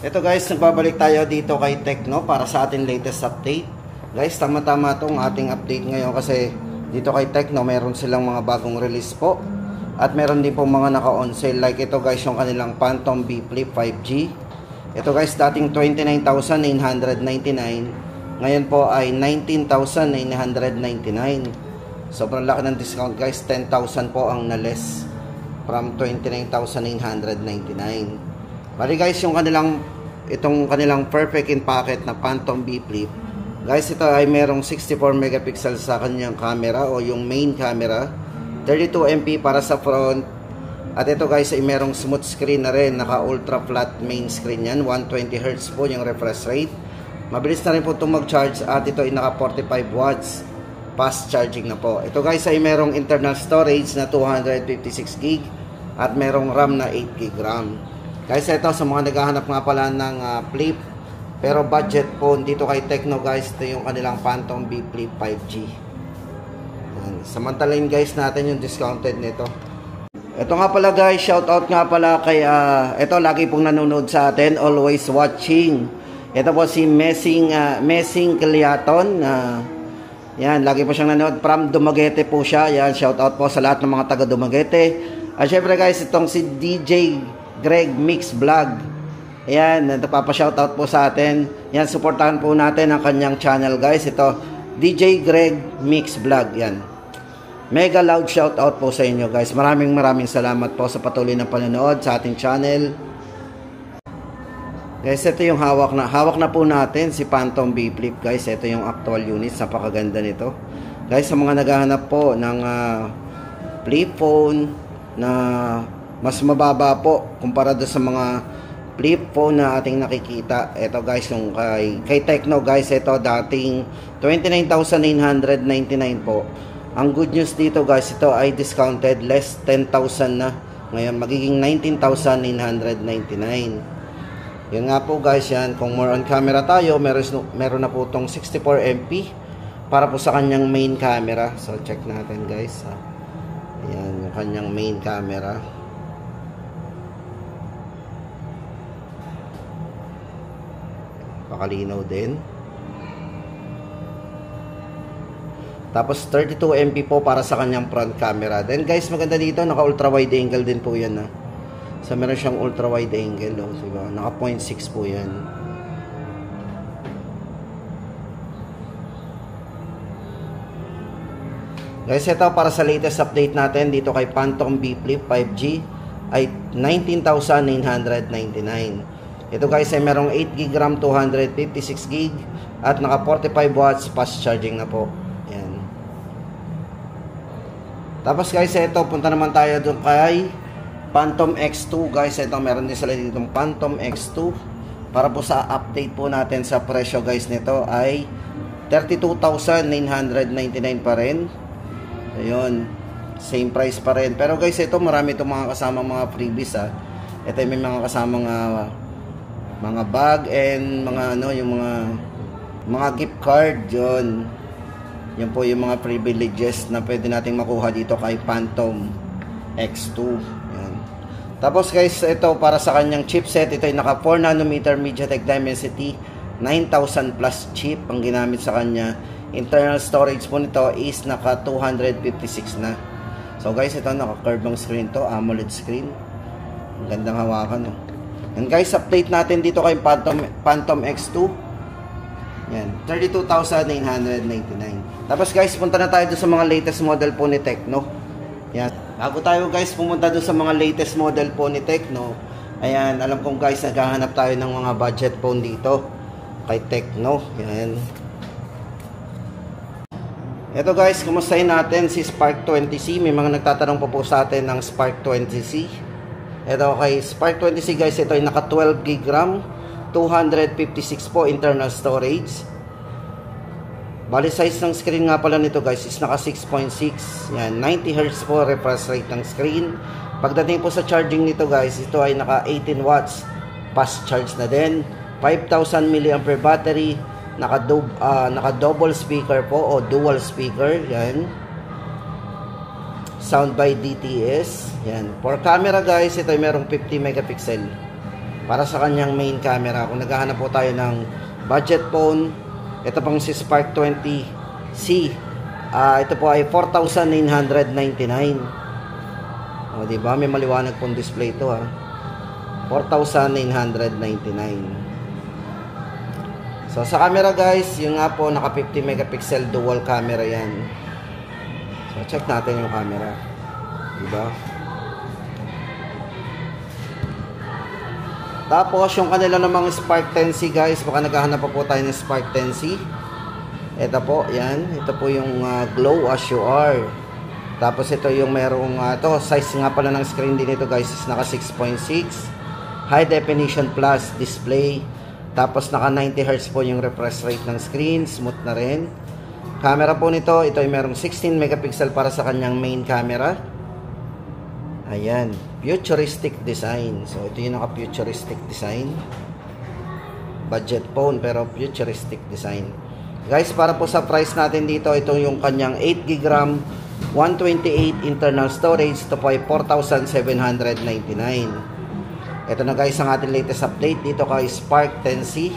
Ito guys, nagbabalik tayo dito kay Tecno para sa ating latest update. Guys, tama-tama itong ating update ngayon kasi dito kay Tecno meron silang mga bagong release po. At meron din po mga naka-on sale. Like ito guys, yung kanilang Phantom B Flip 5G. Ito guys, dating 29,999. Ngayon po ay 19,999. Sobrang laki ng discount guys. 10,000 po ang na-less from 29,999. Bali guys, yung itong kanilang perfect in pocket na Phantom B Flip. Guys, ito ay merong 64 megapixels sa kanyang camera o yung main camera. 32 MP para sa front. At ito guys ay merong smooth screen na rin. Naka ultra flat main screen yan. 120 Hz po yung refresh rate. Mabilis na rin po itong mag-charge. At ito ay naka 45 watts. Fast charging na po. Ito guys ay merong internal storage na 256 GB. At merong RAM na 8 GB RAM. Guys, ito sa mga naghahanap nga pala ng Flip pero budget phone dito kay Tecno guys, ito yung kanilang Phantom B Flip 5G. Samantalain guys natin yung discounted nito. Ito nga pala guys, shout out nga pala kay ito lagi pong nanonood sa atin, always watching. Ito po si Messing Caliaton. Yan, lagi po siyang nanonood from Dumaguete po siya. Yan, shout out po sa lahat ng mga taga Dumaguete. At syempre guys, itong si DJ Greg Mix Vlog. Ayan, napapa-shoutout po sa atin. Yan, supportahan po natin ang kanyang channel guys. Ito, DJ Greg Mix Vlog. Yan. Mega loud shoutout po sa inyo guys. Maraming salamat po sa patuloy na panonood sa ating channel. Guys, ito yung hawak na po natin si Phantom B Flip guys. Ito yung actual units. Napakaganda nito. Guys, sa mga naghahanap po ng flip phone na mas mababa po kumpara doon sa mga flip phone na ating nakikita. Ito guys, yung kay Tecno guys, ito dating 29,999 po. Ang good news dito guys, ito ay discounted, less 10,000 na. Ngayon magiging 19,999. Yun nga po guys, yan. Kung more on camera tayo, meron na po itong 64 MP para po sa kanyang main camera. So check natin guys. Ayan, yung kanyang main camera. Pakalinaw din. Tapos 32 MP po para sa kanyang front camera. Then guys, maganda dito, naka ultra wide angle din po 'yan So meron siyang ultra wide angle, diba? Naka 0.6 po 'yan. Guys, ito para sa latest update natin dito kay Phantom B Flip 5G ay 19,999. Ito guys ay merong 8 GB RAM, 256 GB at naka 45 watts fast charging na po. Yan. Tapos guys, ito punta naman tayo doon kay Phantom X2 guys. Ito meron din sila dito Phantom X2. Para po sa update po natin sa presyo guys nito ay 32,999 pa rin. Ayun. Same price pa rin. Pero guys, ito marami itong mga kasamang mga freebies Ito may mga kasamang mga bag and mga yung mga gift card yun. Yan po yung mga privileges na pwede nating makuha dito kay Phantom X2. Yan. Tapos guys, ito para sa kanyang chipset, ito ay naka 4 nanometer MediaTek Dimensity 9000 plus chip ang ginamit sa kanya. Internal storage po nito is naka 256 na. So guys, ito naka curve ang screen to, AMOLED screen. Ang gandang hawakan And guys, update natin dito kay Phantom X2. Yan, 32,999. Tapos guys, punta na tayo doon sa mga latest model po ni Tecno. Yan. Bago tayo guys pumunta doon sa mga latest model po ni Tecno. Ayan, alam kong guys, naghahanap tayo ng mga budget phone dito kay Tecno. Yan. Ito guys, kumustahin natin si Spark 20C. May mga nagtatanong po sa atin ng Spark 20C. Ito kay Spark 20C guys, ito ay naka 12 GB RAM, 256 po internal storage. Bali size ng screen nga pala nito guys is naka 6.6. Yan, 90 Hz po refresh rate ng screen. Pagdating po sa charging nito guys, ito ay naka 18 watts fast charge na din. 5,000 mAh battery, naka double speaker po o dual speaker. Yan. Sound by DTS. Yan. For camera guys, ito ay merong 50 megapixel. para sa kanyang main camera. Kung naghahanap po tayo ng budget phone, ito pang si Spark 20C. Ito po ay 4,999. O, diba? May maliwanag pong display ito, 4,999. So, sa camera guys, yung nga po, naka 50 megapixel dual camera yan. So, check natin yung camera. Diba? Tapos, yung kanila namang Spark 10C guys, baka naghahanap pa po tayo ng Spark 10C. Ito po, yan. Ito po yung Glow As You Are. Tapos, ito yung merong, ito, size nga pala ng screen din ito guys, is naka 6.6. High Definition Plus display. Tapos, naka 90Hz po yung refresh rate ng screen. Smooth na rin. Camera po nito, ito ay merong 16 megapixel para sa kanyang main camera. Ayan, futuristic design. So, ito yung naka-futuristic design. Budget phone, pero futuristic design. Guys, para po sa price natin dito, ito yung kanyang 8GB RAM, 128 internal storage. Ito po ay 4,799. Ito na guys ang ating latest update dito kay Spark 10C.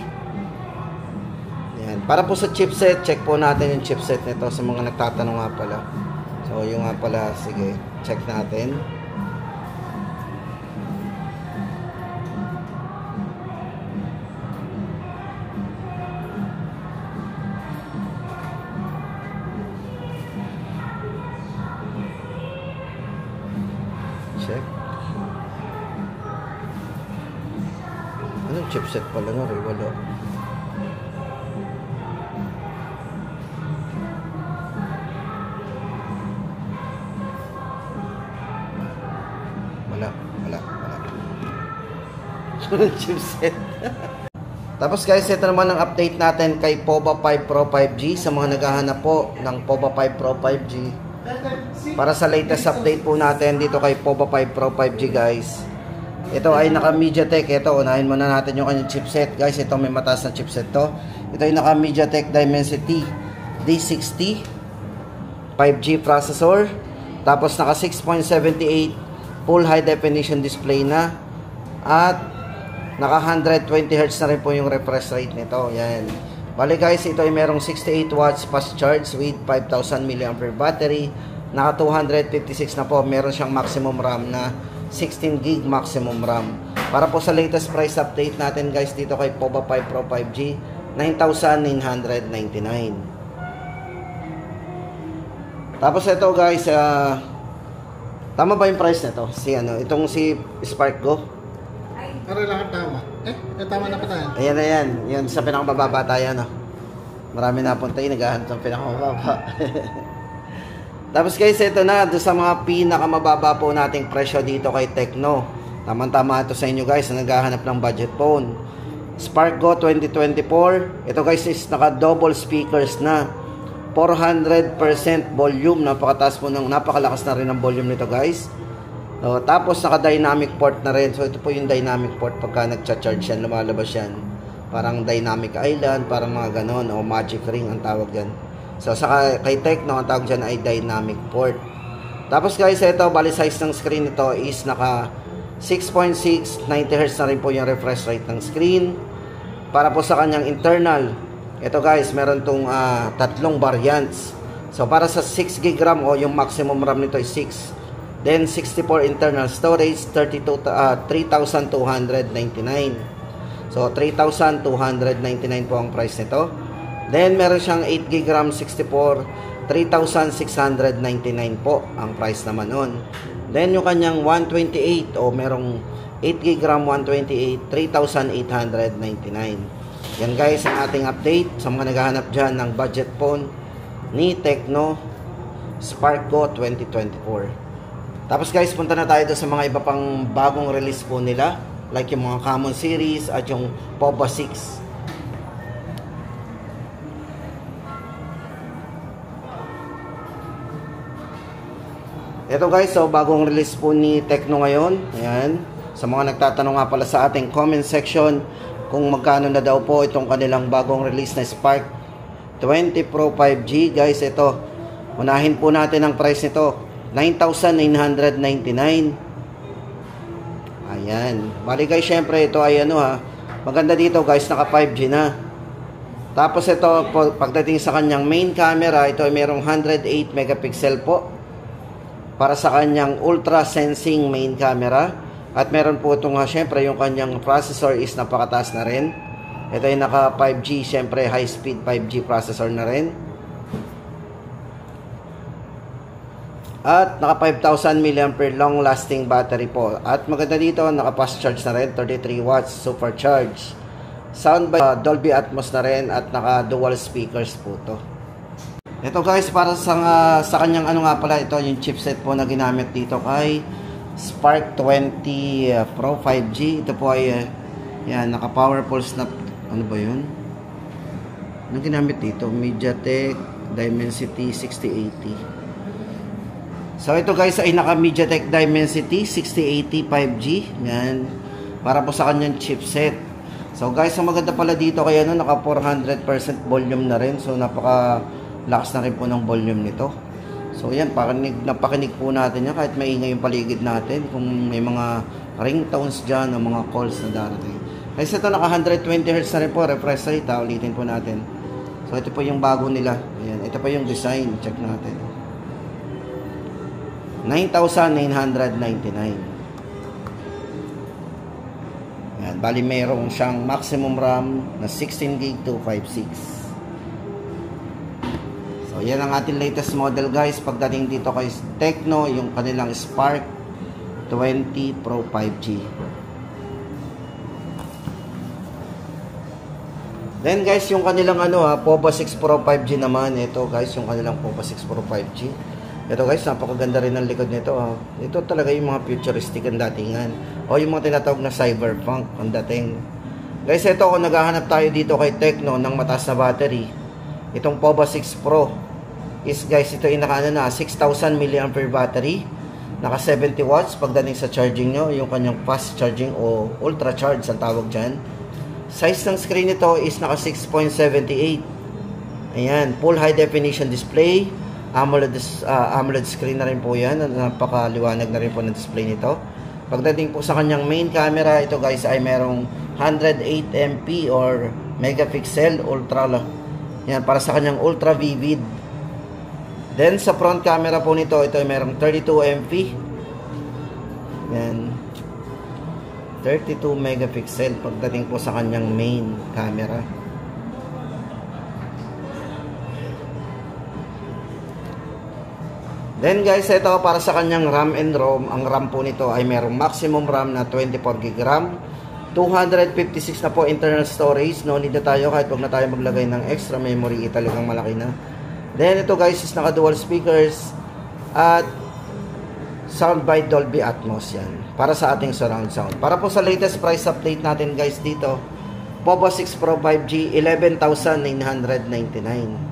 Ayan. Para po sa chipset, check po natin yung chipset nito sa mga nagtatanong nga pala. So, yung nga pala, sige, check natin. Check. Anong chipset pala nga rin? Wala. Chipset. Tapos guys, ito naman ang update natin kay POVA 5 Pro 5G. Sa mga naghahanap po ng POVA 5 Pro 5G, para sa latest update po natin dito kay POVA 5 Pro 5G guys, ito ay naka MediaTek. Ito, unahin muna natin yung kanyang chipset guys. Ito may mataas na chipset to. Ito ay naka MediaTek Dimensity D60 5G processor. Tapos naka 6.78 full high definition display na. At naka 120Hz na rin po yung refresh rate nito. Yan. Bali guys, ito ay merong 68 watts fast charge with 5,000 mAh battery. Naka 256 na po. Meron siyang maximum RAM na 16GB maximum RAM. Para po sa latest price update natin guys dito kay POVA 5 Pro 5G, 9,999. Tapos ito guys, tama ba yung price nito? Itong si Spark Go? Pero lang tama. Tama na pa tayo. Ayan na yan. Yun sa pinakamababa tayo, no? Marami na punta yun. Naghahanap ng pinakamababa. Tapos guys, ito na. Doon sa mga pinakamababa po nating presyo dito kay Tecno. Tama-tama ito sa inyo guys na naghahanap ng budget phone. Spark Go 2024. Ito guys is naka-double speakers na. 400% volume. Napakataas po ng, napakalakas na rin ang volume nito guys. Tapos naka-dynamic port na rin. So ito po yung dynamic port pagka nagcha-charge yan, lumalabas yan. Parang dynamic island, parang mga ganon, o magic ring ang tawag dyan. So sa kay Tecno, ang tawag dyan ay dynamic port. Tapos guys, ito, bali size ng screen nito is naka 6.6, 90Hz na rin po yung refresh rate ng screen. Para po sa kanyang internal, ito guys, meron tong tatlong variants. So para sa 6GB RAM, o yung maximum RAM nito is 6. Then 64 internal storage, 3,299. So 3,299 po ang price nito. Then meron siyang 8GB RAM 64, 3,699 po ang price naman nun. Then yung kanyang 128, o merong 8GB RAM 128, 3,899. Yan guys ang ating update sa mga naghahanap dyan ng budget phone ni Tecno Spark Go 2024. Tapos guys, punta na tayo doon sa mga iba pang bagong release po nila. Like yung mga common series at yung POVA 6. Ito guys, so bagong release po ni Tecno ngayon. Ayan. Sa mga nagtatanong nga pala sa ating comment section kung magkano na daw po itong kanilang bagong release na Spark 20 Pro 5G. Guys, ito. Unahin po natin ang price nito. 9,999. Ayan. Yan. Bali guys, syempre ito ay ano ha. Maganda dito guys, naka 5G na. Tapos ito, pagdating sa kanyang main camera, ito ay merong 108 megapixel po. Para sa kanyang ultra sensing main camera. At meron po itong syempre yung kanyang processor is napakataas na rin. Ito ay naka 5G, syempre high speed 5G processor na rin. At naka 5,000 mAh long lasting battery po. At maganda dito, naka fast charge na rin, 33 watts super charge. Sound by Dolby Atmos na rin at naka dual speakers po to. Ito guys, para sa kanyang ano nga pala, ito yung chipset po na ginamit dito kay Spark 20 Pro 5G. Ito po ay yan, naka powerful snap, ano ba yun? Anong ginamit dito? MediaTek Dimensity 6080. So ito guys ay naka MediaTek Dimensity 6080 5G. Yan. Para po sa kanyang chipset. So guys, ang maganda pala dito kaya ano, naka 400% volume na rin. So napaka lakas na rin po ng volume nito. So yan, napakinig po natin yan kahit maingay yung paligid natin. Kung may mga ringtones dyan o mga calls na darating. Guys, ito naka 120Hz na rin po. Refresh rate. Ulitin po natin. So ito po yung bago nila. Ayan. Ito po yung design. Check natin. 9,999. Yan, bali mayroong siyang maximum RAM na 16GB 256. So yan ang ating latest model guys. Pagdating dito kay Tecno, yung kanilang Spark 20 Pro 5G. Then guys, yung kanilang ano Povo 6 Pro 5G naman. Ito guys, yung kanilang Povo 6 Pro 5G. Ito guys, napakaganda rin ang likod nito. Ito talaga yung mga futuristic ang datingan. O yung mga tinatawag na cyberpunk ang dating. Guys, ito kung naghahanap tayo dito kay Tecno ng mataas na battery. Itong Povo 6 Pro is guys, ito yung naka 6,000 mAh battery. Naka 70 watts pagdating sa charging nyo. Yung kanyang fast charging o ultra charge ang tawag dyan. Size ng screen nito is naka 6.78. Ayan, full high definition display. AMOLED screen na rin po yan. Napakaliwanag na rin po ng display nito. Pagdating po sa kanyang main camera, ito guys ay merong 108 MP or megapixel ultra. Yan, para sa kanyang ultra vivid. Then sa front camera po nito, ito ay merong 32 MP. Yan. 32 megapixel pagdating po sa kanyang main camera. Then guys, ito para sa kanyang RAM and ROM. Ang RAM po nito ay merong maximum RAM na 24GB RAM. 256 na po internal storage. No need na tayo kahit wag na tayo maglagay ng extra memory. Talagang malaki na. Then ito guys is naka dual speakers. At sound by Dolby Atmos yan. Para sa ating surround sound. Para po sa latest price update natin guys dito. Povo 6 Pro 5G 11,999.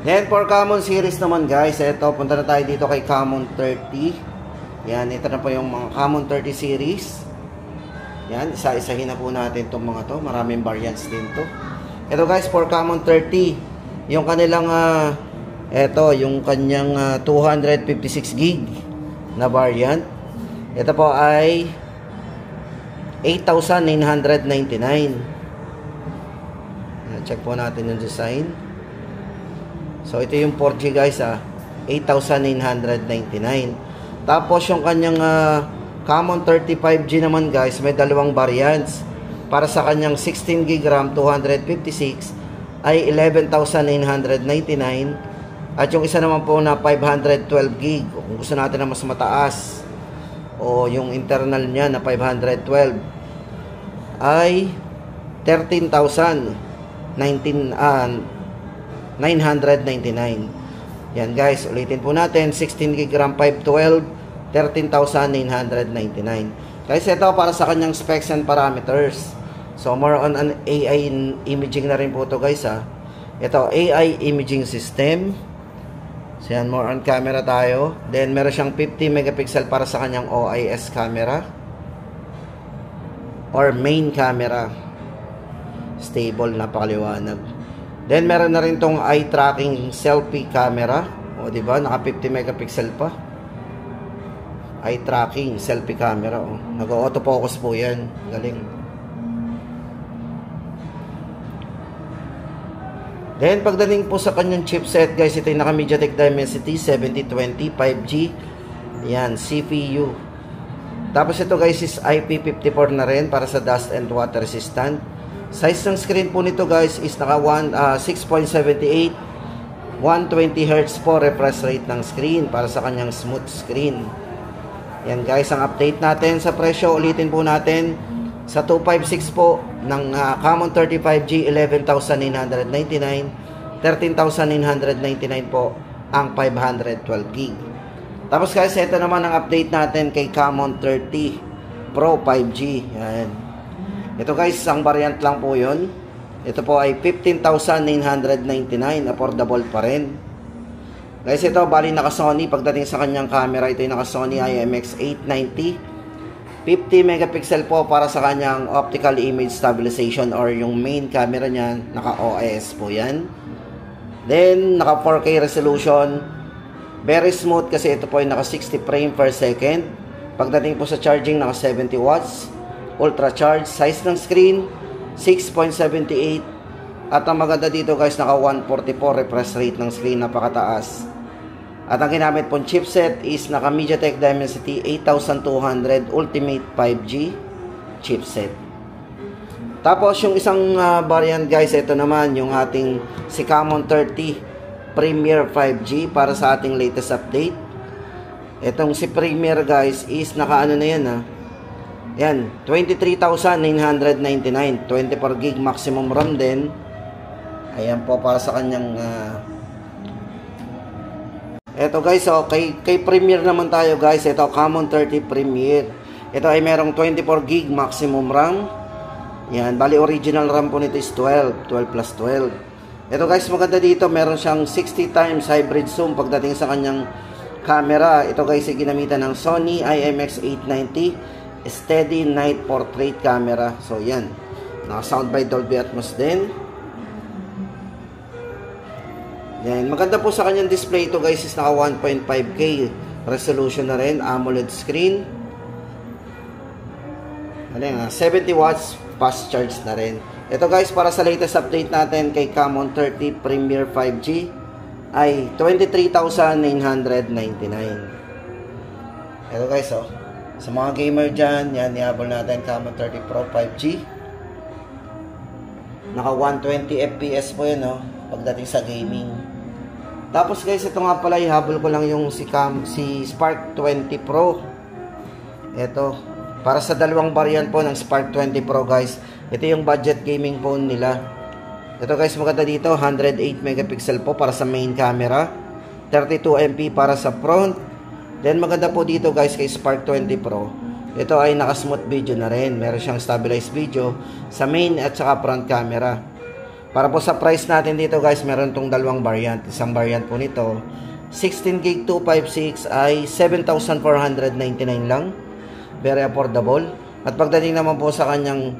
Then for common series naman guys, ito punta na tayo dito kay Common 30. Yan, ito na po yung mga Common 30 series. Yan, isa-isahin na po natin itong mga to. Maraming variants din to. Ito guys, for Common 30, yung kanilang ito, yung kanyang 256GB na variant. Ito po ay 8,999. Check po natin yung design. So ito yung 4G guys 8,999. Tapos yung kanyang Common 35G naman guys, may dalawang variants. Para sa kanyang 16GB RAM 256 ay 11,999. At yung isa naman po na 512GB, kung gusto natin na mas mataas o yung internal niya na 512 ay 13,999. Yan guys, ulitin po natin, 16GB RAM 512, 13,999. Guys, ito para sa kanyang specs and parameters. So more on an AI imaging na rin po ito guys Ito, AI imaging system. So yan, more on camera tayo. Then meron siyang 50 megapixel para sa kanyang OIS camera or main camera. Stable, napakaliwanag. Then meron na rin tong eye tracking selfie camera. O di ba, naka 50 megapixel pa. eye tracking, selfie camera. Oh. Nag-autofocus po yan. Galing. Then, pagdating po sa kanyang chipset, guys, ito yung naka MediaTek Dimensity 7020 5G. Yan, CPU. Tapos ito, guys, is IP54 na rin para sa dust and water resistant. Size ng screen po nito, guys, is naka 6.78 120Hz po refresh rate ng screen para sa kanyang smooth screen. Yan, guys, ang update natin sa presyo. Ulitin po natin. Sa 256 po ng Common 35G, 11,999. 13,999 po ang 512GB. Tapos, guys, ito naman ang update natin kay Common 30 Pro 5G. Yan. Ito, guys, isang variant lang po yun. Ito po ay 15,999. Affordable pa rin. Guys, ito, bali naka-Sony. Pagdating sa kanyang camera, ito yung naka-Sony IMX890. 50 megapixel po para sa kanyang optical image stabilization or yung main camera niya. Naka-OIS po yan. Then, naka 4K resolution. Very smooth kasi ito po ay naka 60 frame per second. Pagdating po sa charging, naka 70 watts. Ultra charge. Size ng screen, 6.78. At ang maganda dito, guys, naka 144 refresh rate ng screen. Napakataas. At ang ginamit pong chipset is naka MediaTek Dimensity 8200 Ultimate 5G chipset. Tapos yung isang variant, guys, ito naman yung ating si Common 30 Premier 5G para sa ating latest update. Itong si Premier, guys, is naka ano na yan Yan, 23,999. 24GB maximum RAM din. Ayan po para sa kanyang ito, guys, so kay Premier naman tayo, guys. Ito, Common 30 Premier. Ito ay merong 24GB maximum RAM. Yan, bali original RAM po nito is 12 plus 12. Ito, guys, maganda dito, meron siyang 60 times hybrid zoom pagdating sa kanyang camera. Ito, guys, ay ginamitan ng Sony IMX890 Steady Night Portrait Camera. So, yan, naka-sound by Dolby Atmos din. Yan, maganda po sa kanyang display ito, guys, is naka 1.5K resolution na rin, AMOLED screen. Ano 70 watts fast charge na rin. Ito, guys, para sa latest update natin kay Common 30 Premier 5G ay 23,999. Ito, guys, sa mga gamer dyan, yan, ihabol natin Common 30 Pro 5G. Naka 120 FPS po yun, pagdating sa gaming. Tapos, guys, ito nga pala, ihabol ko lang yung si Spark 20 Pro. Ito, para sa dalawang variant po ng Spark 20 Pro, guys. Ito yung budget gaming phone nila. Ito, guys, maganda dito, 108 megapixel po para sa main camera, 32MP para sa front. Then, maganda po dito, guys, kay Spark 20 Pro. Ito ay naka-smooth video na rin. Meron siyang stabilized video sa main at saka front camera. Para po sa price natin dito, guys, meron tong dalawang variant. Isang variant po nito, 16GB 256 ay 7,499 lang. Very affordable. At pagdating naman po sa kanyang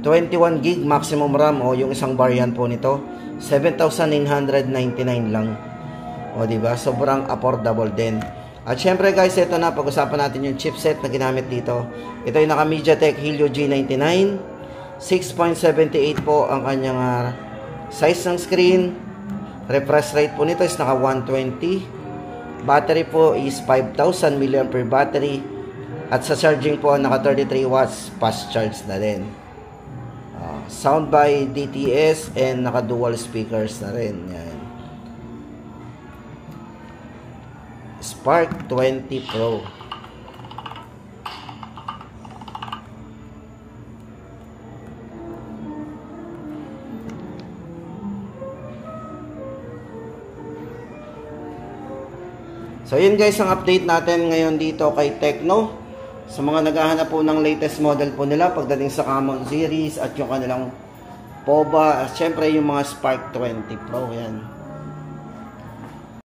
21GB maximum RAM o yung isang variant po nito, 7,999 lang. O, diba? Sobrang affordable din. At syempre, guys, ito na, pag-usapan natin yung chipset na ginamit dito. Ito yung naka MediaTek Helio G99. 6.78 po ang kanyang size ng screen. Refresh rate po nito is naka 120. Battery po is 5,000 mAh battery. At sa charging po, naka 33 watts fast charge na din. Sound by DTS and naka dual speakers na rin. Yan. Spark 20 Pro. So, yun, guys, ang update natin ngayon dito kay Tecno. Sa mga naghahanap po ng latest model po nila pagdating sa Common series at yung kanilang POBA at syempre yung mga Spark 20 Pro. Yan.